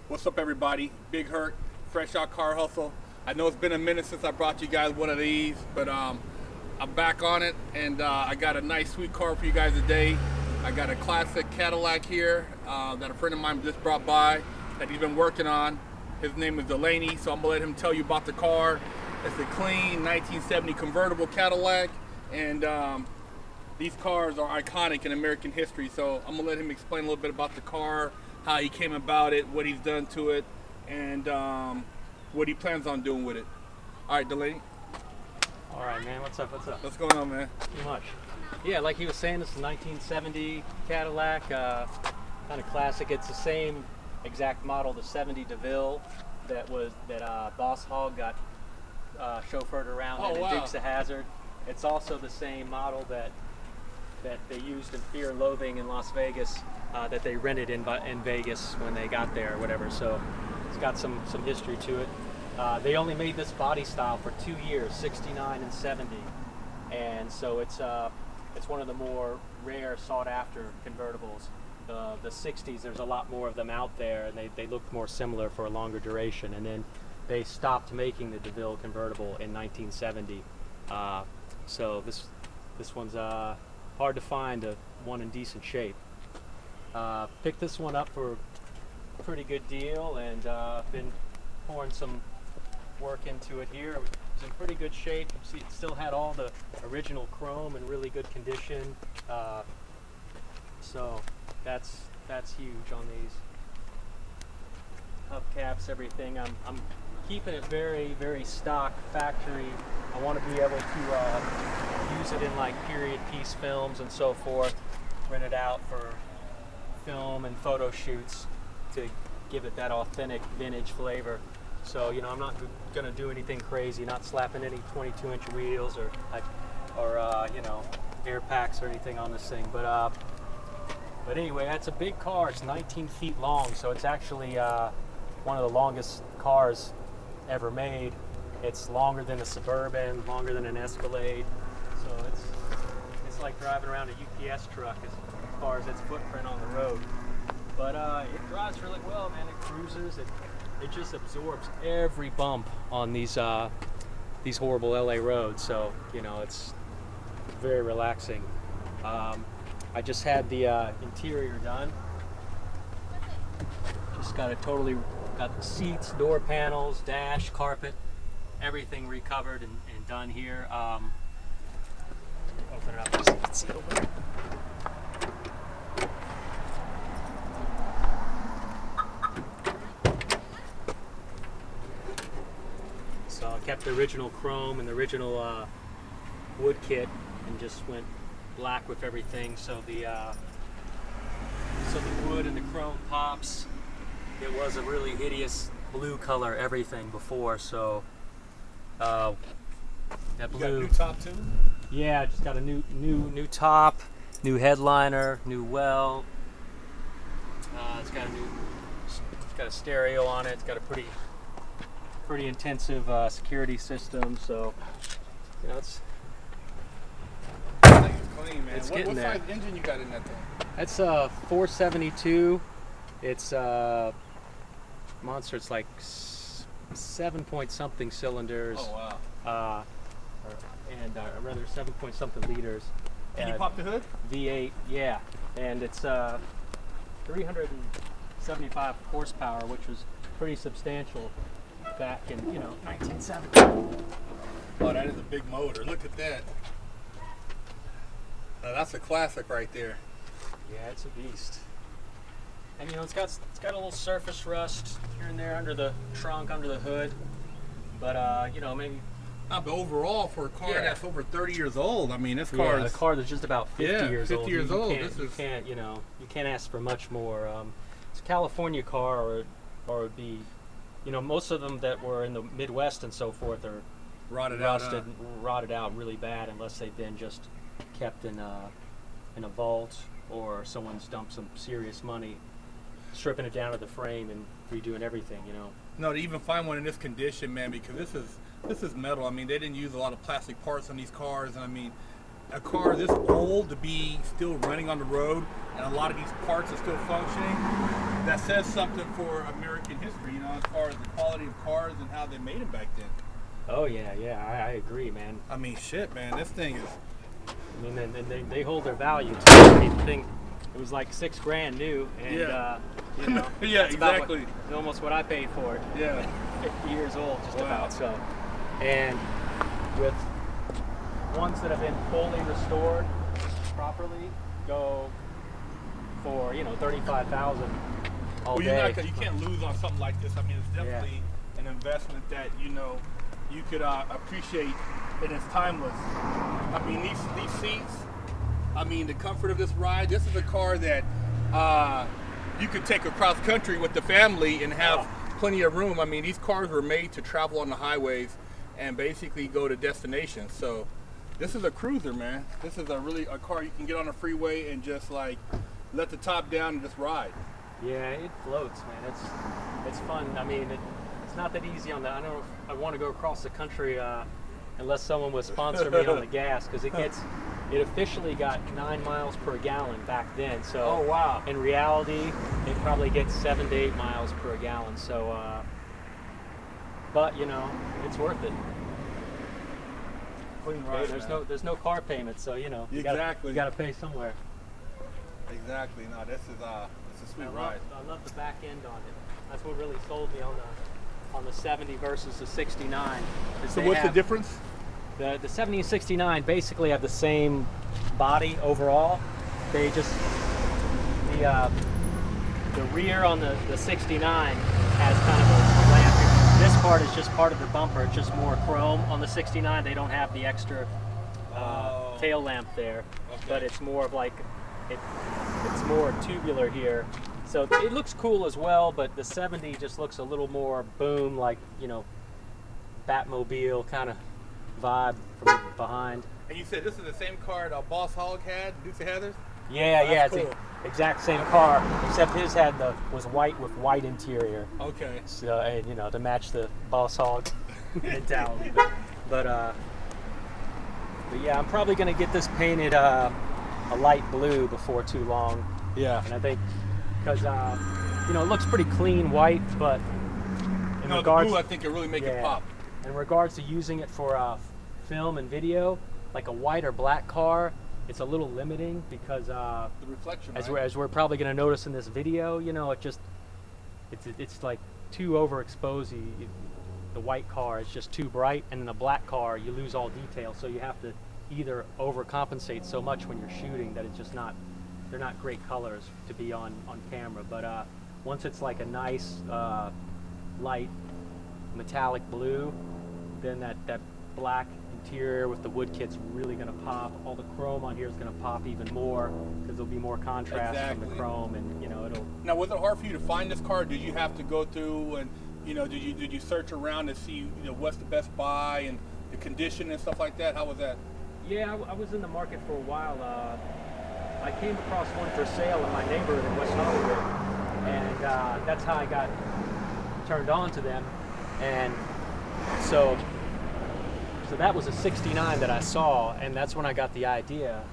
What's up, everybody? Big Hurt, fresh out Car Hustle. I know it's been a minute since I brought you guys one of these, but I'm back on it, and I got a nice sweet car for you guys today. I got a classic Cadillac here that a friend of mine just brought by that he's been working on. His name is Delaney, so I'm gonna let him tell you about the car. It's a clean 1970 convertible Cadillac, and these cars are iconic in American history, so I'm gonna let him explain a little bit about the car, how he came about it, what he's done to it, and what he plans on doing with it. All right, Delaney. All right, man. What's up? What's up? What's going on, man? Too much. Yeah, like he was saying, this is a 1970 Cadillac, kind of classic. It's the same exact model, the 70 DeVille that Boss Hogg got chauffeured around in Dukes of Hazzard. It's also the same model that they used in Fear and Loathing in Las Vegas, that they rented in Vegas when they got there or whatever. So it's got some history to it. They only made this body style for 2 years, 69 and 70, and so it's one of the more rare, sought-after convertibles. The 60s, there's a lot more of them out there, and they looked more similar for a longer duration, and then they stopped making the DeVille convertible in 1970. So this one's hard to find one in decent shape. Picked this one up for a pretty good deal, and been pouring some work into it here. It was in pretty good shape. See, it still had all the original chrome in really good condition. So that's huge on these hubcaps, everything. I'm keeping it very, very stock factory. I want to be able to use it in like period piece films and so forth, rent it out for film and photo shoots to give it that authentic vintage flavor. So, you know, I'm not going to do anything crazy, not slapping any 22-inch wheels or you know, air packs or anything on this thing. But anyway, that's a big car. It's 19 feet long, so it's actually one of the longest cars ever made. It's longer than a Suburban, longer than an Escalade. So it's like driving around a UPS truck as far as its footprint on the road. But it drives really well, man. It cruises. It just absorbs every bump on these horrible LA roads. So, you know, it's very relaxing. I just had the interior done. Just got the seats, door panels, dash, carpet, everything recovered and done here. Open it up so you can see it over there. So I kept the original chrome and the original wood kit and just went black with everything. So the wood and the chrome pops. It was a really hideous blue color everything before. So that blue. You got a new top too? Yeah, just got a new top, new headliner, new well. It's got a stereo on it. It's got a pretty intensive security system, so you know it's clean, man. It's what getting there. size engine you got in that thing? That's a 472. It's monster. It's like 7 point something cylinders. Oh wow. And rather 7 point something liters. Can you pop the hood? V8, yeah, and it's 375 horsepower, which was pretty substantial back in, you know, 1970. Oh, that is a big motor. Look at that. That's a classic right there. Yeah, it's a beast. And you know, it's got a little surface rust here and there under the trunk, under the hood. But you know, maybe. But overall, for a car that's over 30 years old, I mean, this car is a car that's just about 50 years old. 50 years old. You can't ask for much more. It's a California car, or it would be, you know, most of them that were in the Midwest and so forth are rotted out really bad, unless they've been just kept in a vault, or someone's dumped some serious money stripping it down to the frame and redoing everything, you know. No, to even find one in this condition, man, because this is metal. I mean, they didn't use a lot of plastic parts on these cars, and I mean, a car this old to be still running on the road, and a lot of these parts are still functioning, that says something for American history, you know, as far as the quality of cars and how they made them back then. Oh yeah, I agree, man. I mean, shit, man, this thing is. I mean, and they hold their value too. I mean, the thing, it was like $6,000 new, and you know, yeah, that's exactly. Almost what I paid for it. Yeah. 50 years old, just Wow. about. So, and with ones that have been fully restored properly, go for 35,000 all Well, day. you can't lose on something like this. I mean, it's definitely an investment that you could appreciate, and it's timeless. I mean, these seats. I mean, the comfort of this ride. This is a car that you could take across country with the family and have plenty of room. I mean, these cars were made to travel on the highways and basically go to destinations. So this is a cruiser, man. This is a car you can get on the freeway and just like let the top down and just ride. Yeah, it floats, man. It's fun. I mean, it's not that easy on the. I don't know if I want to go across the country unless someone would sponsor me on the gas, because it officially got 9 miles per gallon back then. So oh wow! In reality, it probably gets 7 to 8 miles per gallon. So, but it's worth it. Clean ride, there's no car payment, so you exactly. gotta pay somewhere. Exactly. No, this is a sweet ride. I love the back end on it. That's what really sold me on the 70 versus the 69. So what's the difference? The 70 and 69 basically have the same body overall. They just the rear on the 69 has kind of a lamp. This part is just part of the bumper. It's just more chrome. On the 69, they don't have the extra tail lamp there, but it's more of like it's more tubular here. So it looks cool as well, but the 70 just looks a little more boom, like Batmobile kind of vibe from behind. And you said this is the same car that Boss Hogg had, Dukes of Hazzard? Yeah, cool. It's the exact same car, except his was white with white interior. Okay. So, and to match the Boss Hogg mentality. But yeah, I'm probably gonna get this painted a light blue before too long. Yeah. And I think because it looks pretty clean white, but in regards, the blue, I think it really make it pop. In regards to using it for film and video, like a white or black car, it's a little limiting because the reflection, as we're probably going to notice in this video, it's like too overexposed. The white car is just too bright, and in the black car you lose all detail. So you have to either overcompensate so much when you're shooting that it's just they're not great colors to be on camera. But once it's like a nice light metallic blue, then that black interior with the wood kit's really going to pop. All the chrome on here is going to pop even more because there'll be more contrast from the chrome, and it'll. Now, was it hard for you to find this car? Did you have to go through and did you search around to see what's the best buy and the condition and stuff like that? How was that? Yeah, I was in the market for a while. I came across one for sale in my neighborhood in West Hollywood, and that's how I got turned on to them. And so that was a 69 that I saw, and that's when I got the idea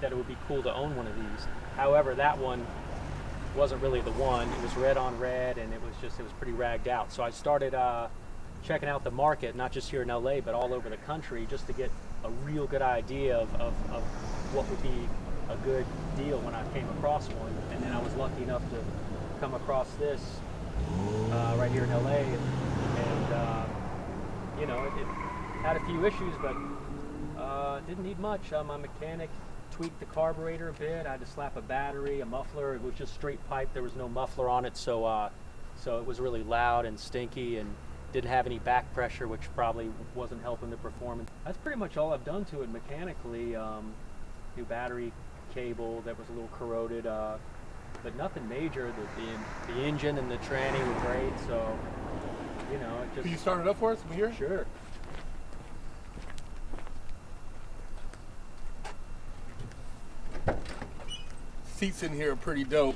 that it would be cool to own one of these. However, that one wasn't really the one. It was red on red, and it was pretty ragged out. So I started checking out the market, not just here in LA, but all over the country, just to get a real good idea of what would be a good deal when I came across one. And then I was lucky enough to come across this right here in LA, and it had a few issues, but didn't need much. My mechanic tweaked the carburetor a bit. I had to slap a battery, a muffler. It was just straight pipe. There was no muffler on it, so it was really loud and stinky, and didn't have any back pressure, which probably wasn't helping the performance. That's pretty much all I've done to it mechanically. New battery cable that was a little corroded, but nothing major. The engine and the tranny were great, so it just. Can you start it up for us from here? Sure. Seats in here are pretty dope.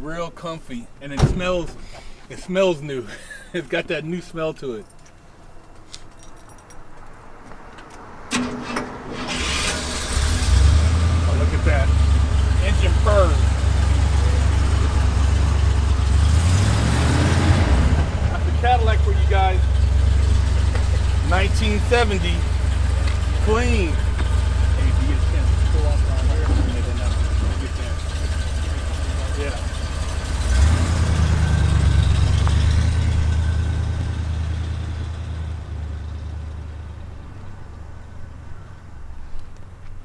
Real comfy, and it smells new. It's got that new smell to it. 1970, clean. Hey, do you get a chance to pull up on here? And then get there. Yeah.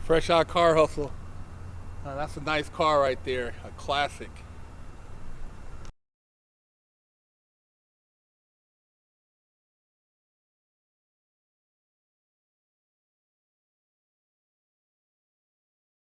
Fresh out car hustle. That's a nice car right there, a classic.